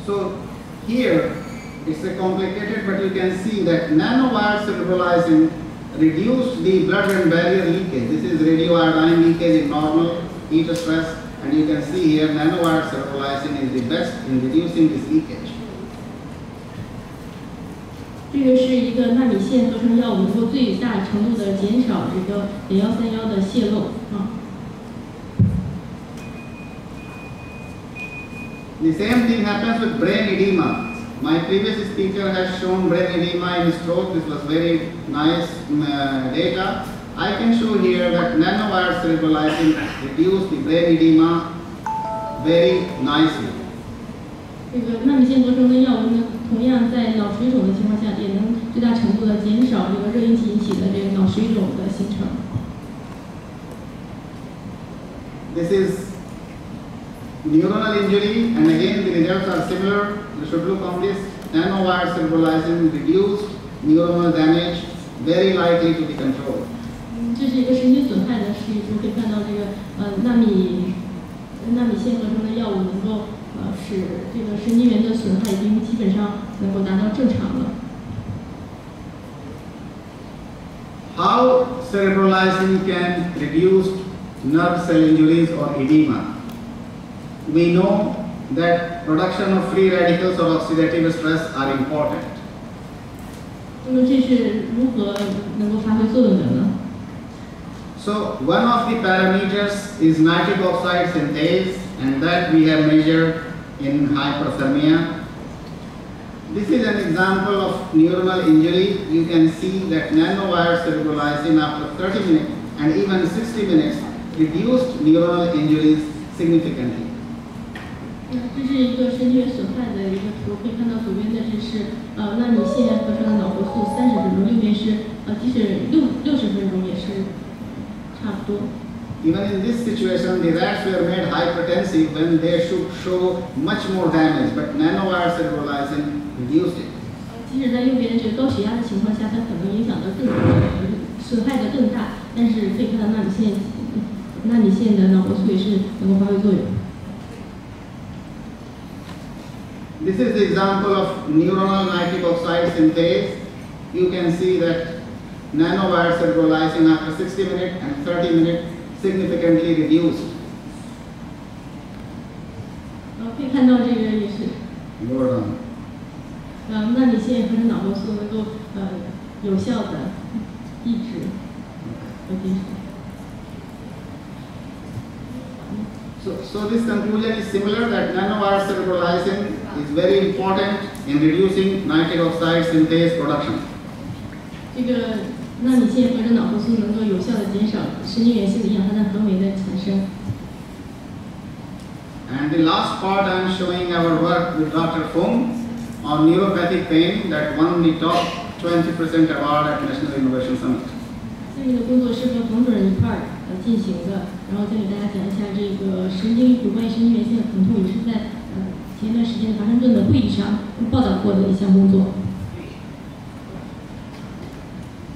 So here it's a complicated, but you can see that nanowire cerebralizing reduced the blood-brain barrier leakage. This is radioiodine leakage in normal heat stress, and you can see here nanowire cerebralizing is the best in reducing this leakage. 这个是一个纳米线合成药物能够最大程度的减少这个碘131的泄漏啊。 The same thing happens with brain edema. My previous speaker has shown brain edema in stroke. This was very nice data. I can show here that nanowire cerebralizing reduced the brain edema very nicely. 这个纳米线合成的药物呢，同样在脑水肿的情况下，也能最大程度的减少这个热引体引起的这个脑水肿的形成。This is neuronal injury, and again the results are similar. You should look on this. Nanowire cerebralizing reduced neuronal damage, very likely to be controlled. 这是一个神经损害的示意图，可以看到这个纳米线合成的药物能够使这个神经元的损害已经基本上能够达到正常了。How cerebralizing can reduce nerve cell injuries or edema? We know that production of free radicals or oxidative stress are important. 那么这是如何能够发挥作用的呢？ So one of the parameters is nitric oxide synthase, and that we have measured in hyperthermia. This is an example of neuronal injury. You can see that nanowire cerebralizing after 30 minutes and even 60 minutes reduced neuronal injuries significantly. 这是一个神经元损害的一个图，可以看到左边的这是纳米线合成的脑活素30分钟，右边是即使60分钟也是差不多。 Even in this situation, the rats were made hypertensive when they should show much more damage, but nanowire cerebralizing reduced it. 即使在右边这个高血压的情况下，它可能影响的更损害的更大，但是可以看到纳米线的脑活素也是能够发挥作用。 This is the example of neuronal nitric oxide synthase. You can see that nanowire cerebralizing after 60 minutes and 30 minutes significantly reduced. 可以看到这个也是。 Lower down. 纳米线合成脑活素能够有效的抑制和减少。 So this conclusion is similar, that nanowire cerebralizing is very important in reducing nitric oxide synthase production. 这个纳米线合成脑活素能够有效的减少神经元性的氧化碳合酶的产生。 And the last part I am showing our work with Dr. Fung on neuropathic pain that won the top 20% award at National Innovation Summit. 下面的工作是和冯主任一块儿进行的，然后再给大家讲一下这个有关于神经元性的疼痛，也是在前一段时间的华盛顿的会议上报道过的一项工作。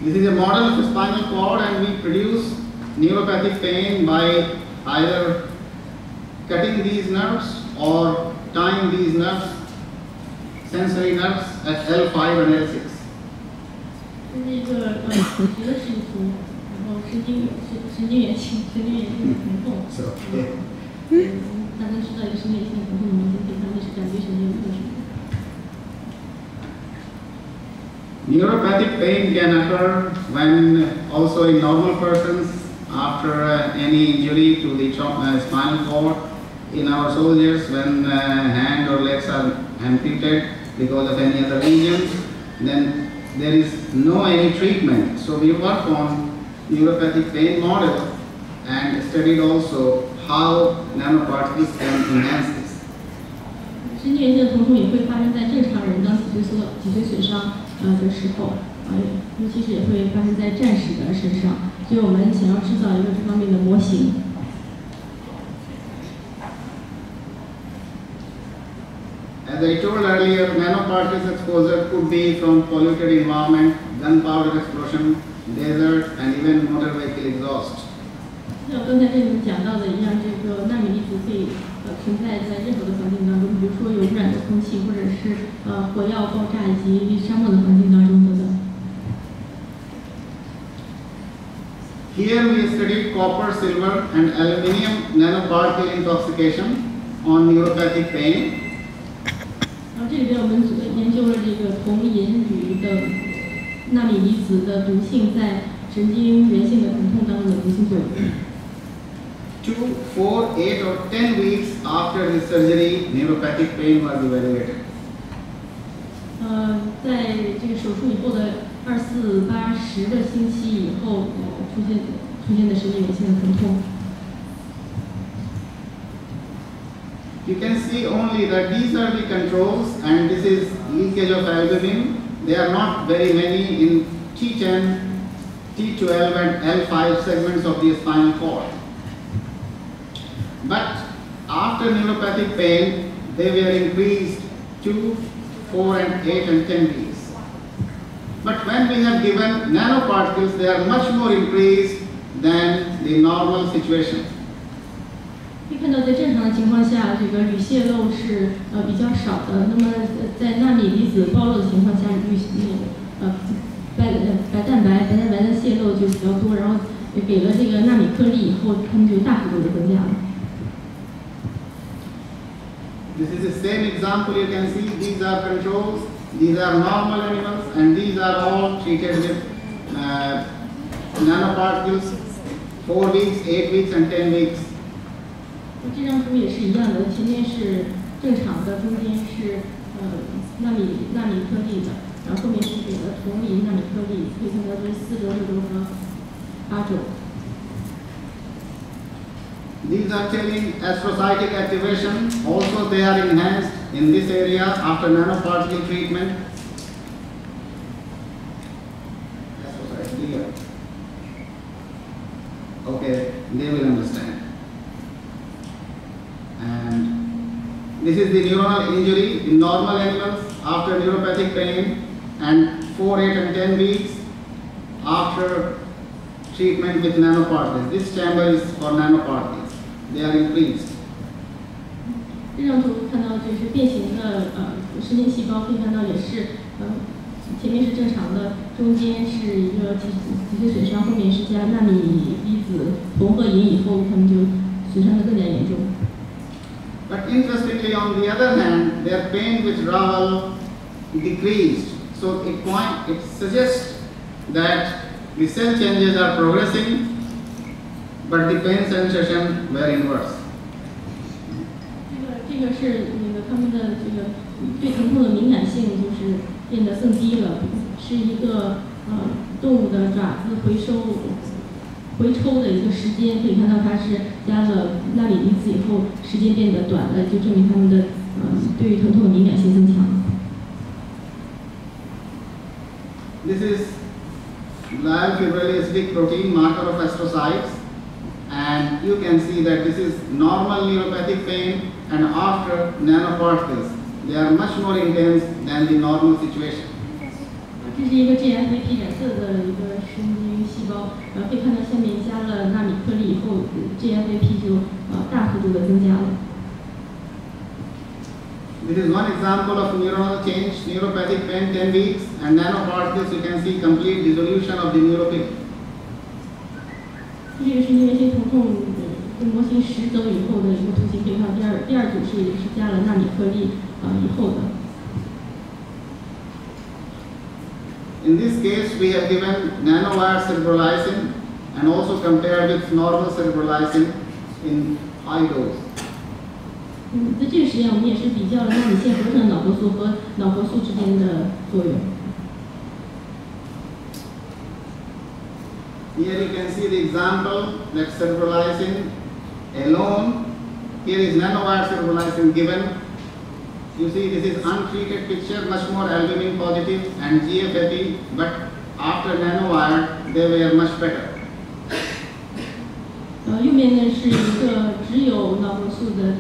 This is a model of the spinal cord, and we produce neuropathic pain by either cutting these nerves or tying these nerves, sensory nerves at L5 and L6. 这是一个学的视图，然后神经元性疼痛。大家知道一个神经元性疼痛的模型，可以看那是感觉神经特征。 Neuropathic pain can occur when also in normal persons after any injury to the spinal cord, in our soldiers when hand or legs are amputated because of any other reasons, then there is no any treatment. So we work on neuropathic pain model and studied also how nanoparticles can enhance this. 神经元性疼痛也会发生在正常人当脊髓损伤的时候，尤其是也会发生在战士的身上，所以我们想要制造一个这方面的模型。 As I told earlier, nanoparticles exposure could be from polluted environment, gunpowder explosion, desert, and even motor vehicle exhaust. 像刚才跟你们讲到的一样，这个纳米粒子可以存在在任何的环境当中，比如说有污染的空气，或者是火药爆炸以及沙漠的环境当中等等。Here we studied copper, silver, and aluminium nanoparticle intoxication on neuropathic pain. 然后这里边我们研究了这个铜、银、铝的纳米离子的毒性在神经源性的疼痛当中的毒性作用。2, 4, 8, or 10 weeks after the surgery, neuropathic pain was evaluated. 在这个手术以后的24、8、10个星期以后，出现的神经源性的疼痛。You can see only that these are the controls, and this is leakage of albumin. They are not very many in T10, T12, and L5 segments of the spinal cord. But after neuropathic pain, they were increased 2, 4, and 8, and 10 weeks. But when we have given nanoparticles, they are much more increased than the normal situation. 可以看到，在正常的情况下，这个铝泄漏是比较少的。那么在纳米离子暴露的情况下，白蛋白的泄漏就比较多，然后给了这个纳米颗粒以后，它们就大幅度的增加了。This is the same example you can see. These are controls, these are normal animals, and these are all treated with nanoparticles, 4 weeks, 8 weeks, and 10 weeks. 这张图也是一样的，前面是正常的，中间是纳米颗粒的，然后后面是给了铜银纳米颗粒，可以看到这4周、6周和8周。These are telling astrocytic activation. Also, they are enhanced in this area after nanoparticle treatment. Astrocytes here. Okay, they will understand. And this is the neuronal injury in normal animals after neuropathic pain, and 4, 8, and 10 weeks after treatment with nanoparticles. This chamber is for nanoparticles. They are increased. 这张图看到就是变形的神经细胞，可以看到也是前面是正常的，中间是一个脊髓损伤，后面是加纳米离子铜和银以后，它们就损伤的更加严重。But interestingly, on the other hand, their pain withdrawal decreased. So it suggests that the cell changes are progressing, but the pain sensation were inverse. 这个是他们的这个对疼痛的敏感性就是变得更低了，是一个动物的爪子回抽的一个时间，可以看到它是加了纳米离子以后，时间变得短了，就证明它们的对于疼痛的敏感性增强。This is glial fibrillary protein marker of astrocytes, and you can see that this is normal neuropathic pain, and after nanoparticles, they are much more intense than the normal situation. 这是一个 GFAP 染色的一个神经细胞，可以看到下面加了纳米颗粒以后 ，GFAP 就大幅度的增加了。This is one example of neuronal change, neuropathic pain 10 weeks, and nanoparticles. You can see complete dissolution of the neuropil. 这个神经元性疼痛的模型10周以后的一个图形，可以看到第二组是加了纳米颗粒以后的。In this case, we have given nanowire cerebrolysine and also compared with normal cerebrolysine in high dose. 在这个实验，我们也是比较了纳米线合成的脑活素和脑活素之间的作用。Here you can see the example that cerebrolysine alone. Here is nanowire cerebrolysine given. You see, this is untreated picture, much more albumin positive and GFAP, but after nanowire, they were much better. 右面呢是一个只有脑活素的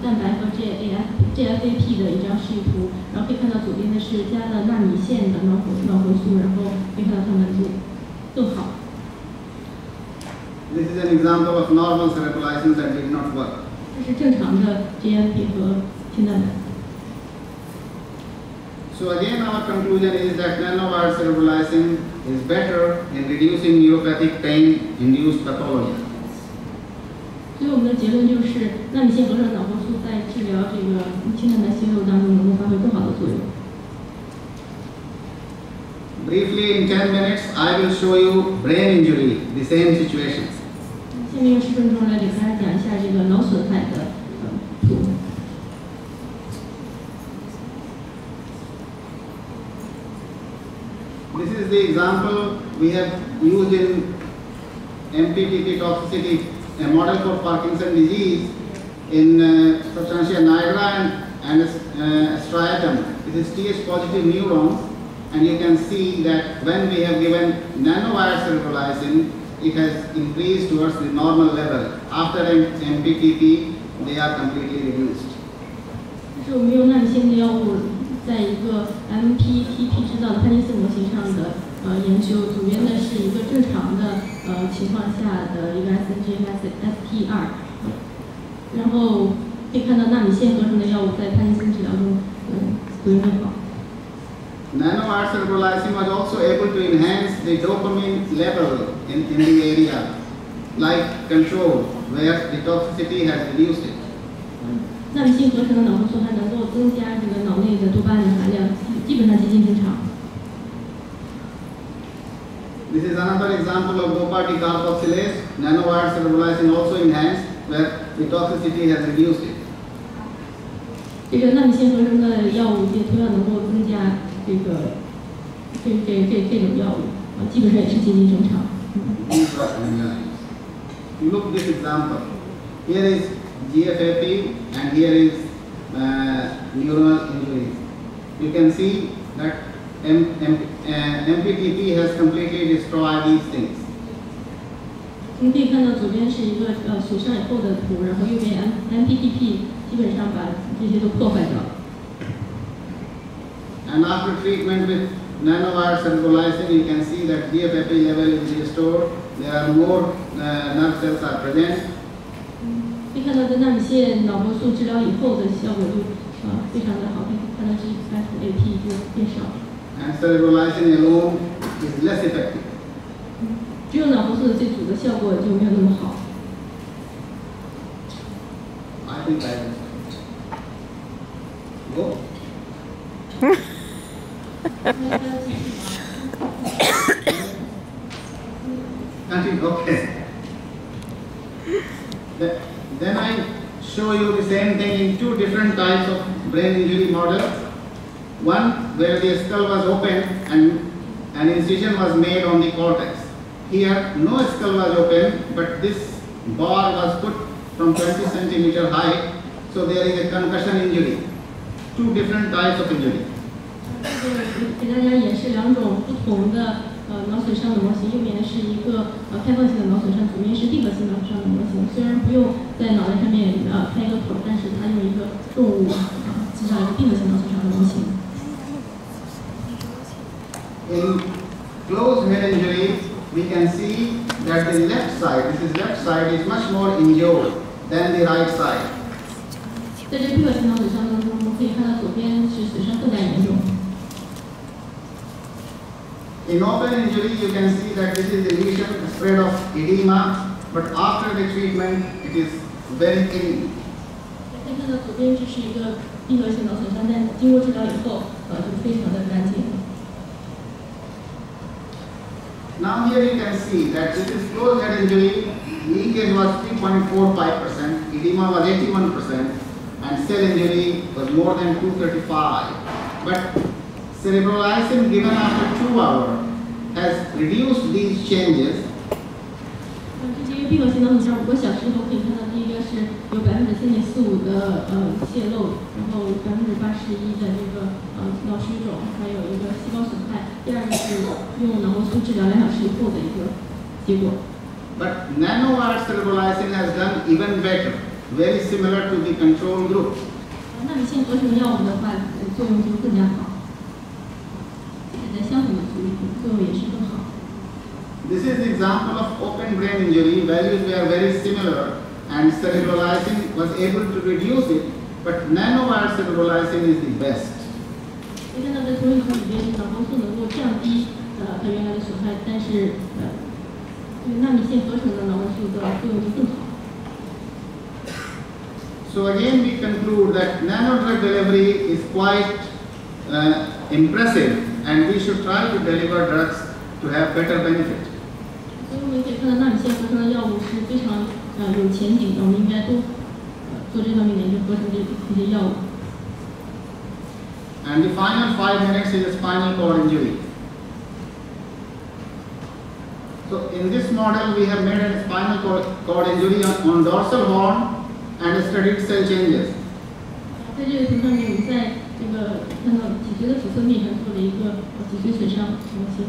蛋白和 GFAP 的一张示意图，然后可以看到左边的是加了纳米线的脑活素，然后可以看到它们就更好。This is an example of normal cerebrolysins that did not work. 这是正常的 GMP 和清淡的。So again, our conclusion is that nanowire cerebrolizing is better in reducing neuropathic pain-induced pathology. 所以我们的结论就是，纳米线合成脑活素在治疗这个清淡的息肉当中能够发挥更好的作用。Briefly, in 10 minutes, I will show you brain injury, the same situation. 下面用10分钟来给大家讲一下这个脑损害的图。This is the example we have used in MPTP toxicity, a model for Parkinson's disease in substantia nigra and striatum. It is TH positive neurons, and you can see that when we have given nanowire cerebrolizing, it has increased towards the normal level. After MPTP, they are completely reduced. 这是我们用纳米线的药物在一个 MPTP 制造的潘金斯模型上的研究，左边的是一个正常的情况下的一个 SNG-ST2，然后可以看到纳米线合成的药物在潘金斯治疗中作用更好。Nanowire cerebrolizing was also able to enhance the dopamine level in the area, like control, where the toxicity has reduced it. 纳米线合成的脑活素还能够增加这个脑内的多巴胺含量，基本上接近正常。This is another example of DOPA decarboxylase. Nanowire cerebrolizing also enhanced, where the toxicity has reduced it. 这个纳米线合成的药物也同样能够增加这种药物，基本上也是接近正常。Look this example. Here is GFAP and here is neuronal injury. You can see that MPTP has completely destroyed these things. 我们可以看到左边是一个损伤以后的图，然后右边 MPTP 基本上把这些都破坏掉了。And after treatment with nanowire cerebrolizing, you can see that GFAP level is restored. There are more nerve cells are present. 可以看到在纳米线脑活素治疗以后的效果就非常的好，可以看到GFAP 就变少。And cerebrolizing alone is less effective. 只有脑活素的这组的效果就没有那么好。I think I will go. Okay. Then I show you the same thing in two different types of brain injury models. One where the skull was open and an incision was made on the cortex. Here no skull was open, but this bar was put from 20 centimeter height, so there is a concussion injury. Two different types of injury. 给大家演示两种不同的脑损伤的模型，右边是一个开放性的脑损伤，左边是闭合性脑损伤的模型。虽然不用在脑袋上面开一个口，但是它用一个重物制造一个闭合性脑损伤的模型。In closed head injury, we can see that the left side, this is left side, is much more injured than the right side. 在这闭合性脑损伤当中，我们可以看到左边是损伤更加严重。In open injury, you can see that this is the lesion spread of edema, but after the treatment, it is very clean. 可以看到左边这是一个闭合性脑损伤，但经过治疗以后，就非常的干净。Now here you can see that this is closed head injury. Leakage was 3.45%, edema was 81%, and cell injury was more than 235. But cerebrolizing given after 2 hours has reduced these changes. 这些闭合性脑损伤5个小时后，可以看到第一个是有3.45%的泄漏，然后81%的这个脑水肿，还有一个细胞损害。第二个是用脑活素治疗2小时以后的一个结果。But nanowire cerebrolizing has done even better, very similar to the control group. 纳米线合成药物的话，作用就更加好。在相同的组里，作用也是更好。This is the example of open brain injury. Values were very similar, and cerebralizing was able to reduce it, but nanowire cerebralizing is the best. 可以看到在同一款里边，脑黄素能够降低它原来的损害，但是纳米线合成的脑黄素的作用就更好。So again, we conclude that nanodrug delivery is quite impressive, and we should try to deliver drugs to have better benefit. 所以我们可以看到纳米线合成的药物是非常有前景的，我们应该多做这方面的研究，合成这些药物。And the final 5 minutes is spinal cord injury. So in this model, we have made a spinal cord injury on dorsal horn and studied cell changes. 在这个图上面，我们在这个看到脊髓的腹侧面上做了一个脊髓损伤模型。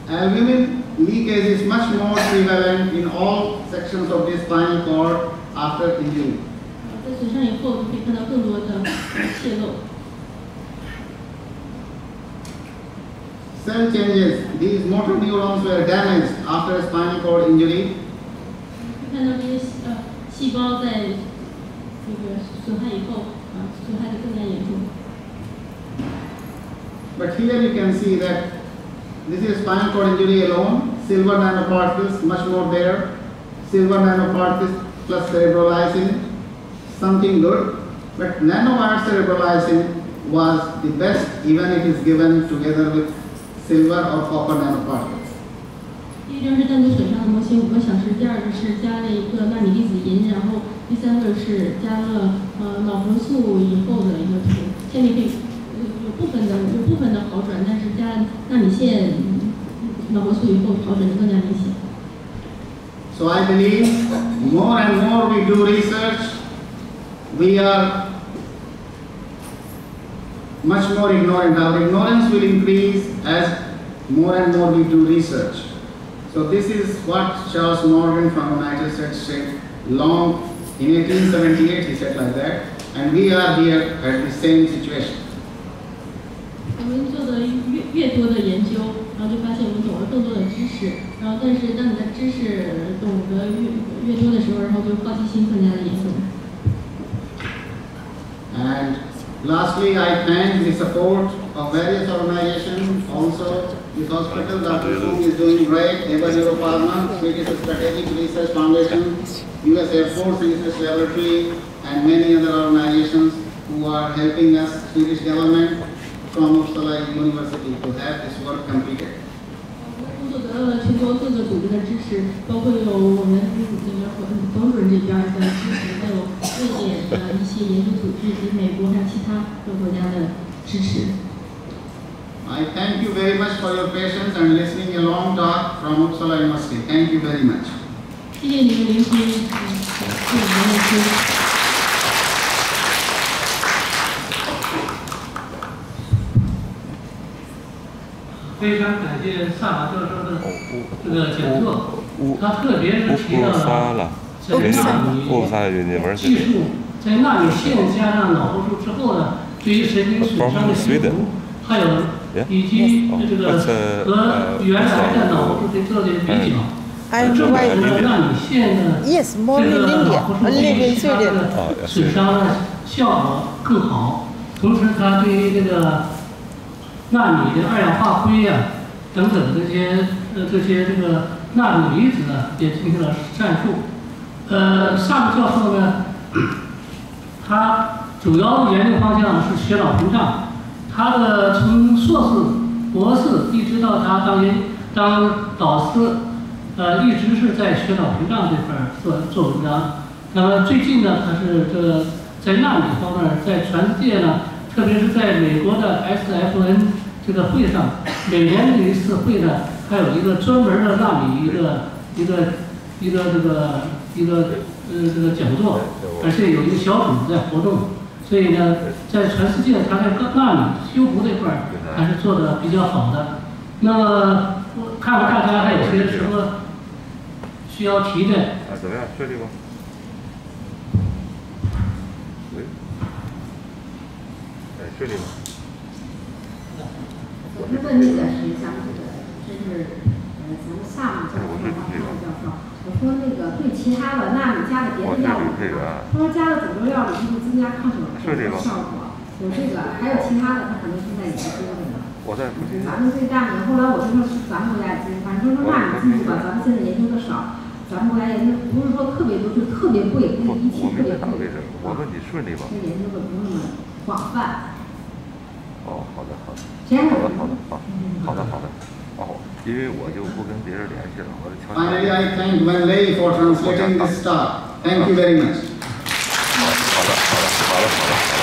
Albumin leakage is much more prevalent in all sections of the spinal cord after injury. 在损伤以后，可以看到更多的泄漏。Cell changes. These motor neurons were damaged after a spinal cord injury. 可以看到这些细胞在这个损害以后，损害的更加严重。But here you can see that this is spinal cord injury alone. Silver nanoparticles, much more there. Silver nanoparticles plus cerebralizing, something good. But nanowire cerebralizing was the best, even if it is given together with silver or copper nanoparticles. 第一张是单独损伤的模型5个小时，第二个是加了一个纳米粒子银，然后第三个是加了脑红素以后的一个图。下面可以有部分的好转，但是加纳米线脑红素以后好转的更加明显。So I believe more and more we do research, we are much more ignorant. Our ignorance will increase as more and more we do research. So this is what Charles Morgan from the United States said long in 1878. He said like that, and we are here at the same situation. 我们做的越多的研究，然后就发现我们懂了更多的知识，然后但是当你的知识懂得越多的时候，然后就好奇心更加的严重。And lastly, I thank the support of various organizations. Also, this hospital, Dr. Sung is doing great. Eva Neuropharma, Swedish Strategic Research Foundation, US Air Force Research Laboratory, and many other organizations who are helping us, Swedish government, from Uppsala University to have this work completed. 工作得到了全国各个组织的支持，包括有我们那个冯主任这边的支持，还有瑞典的一些研究组织以及美国还有其他各国家的支持。I thank you very much for your patience and listening a long talk from Uppsala University. Thank you very much. 谢谢你们聆听，谢谢你们聆听。非常感谢萨马教授的这个讲座，他特别是提到了在纳米技术，在纳米线加上脑红素之后呢，对于神经损伤的修复，还有以及这个和原来的脑红素做的比较。证明这个纳米线的这个脑红素对其他的损伤的效果更好，同时它对于这个纳米的2氧化硅啊等等这些这个纳米离子呢也进行了战术。萨姆教授呢，他主要研究方向是血脑屏障，他的从硕士、博士一直到他当导师，一直是在血脑屏障这块做文章。那么最近呢，他是这个在纳米方面，在全世界呢，特别是在美国的 SFN 这个会上，每年的一次会呢，还有一个专门的纳米这个讲座，而且有一个小组在活动，所以呢，在全世界，他在纳米修复这块还是做的比较好的。那么，我看看大家还有些什么需要提的。怎么样？确定吗？确定吗？我是问那个实际上这个就是咱们萨姆教授和他们教授，我说那个对其他的纳米加的别的药物，他说加了肿瘤药里就会增加抗肿瘤的效果，有这个，还有其他的，他可能是在研究的呢。咱们对大米，后来我就说咱们国家也进，反正说纳米技术吧，咱们现在研究的少。咱们国家研究不是说特别多，就特别贵，不是仪器特别贵。我问你顺利吗？这研究的不那么广泛。哦，好的，好的。哦，因为我就不跟别人联系了，我就悄悄。Finally, I thank Wen Lei for translating this talk. Thank you very much. 好的。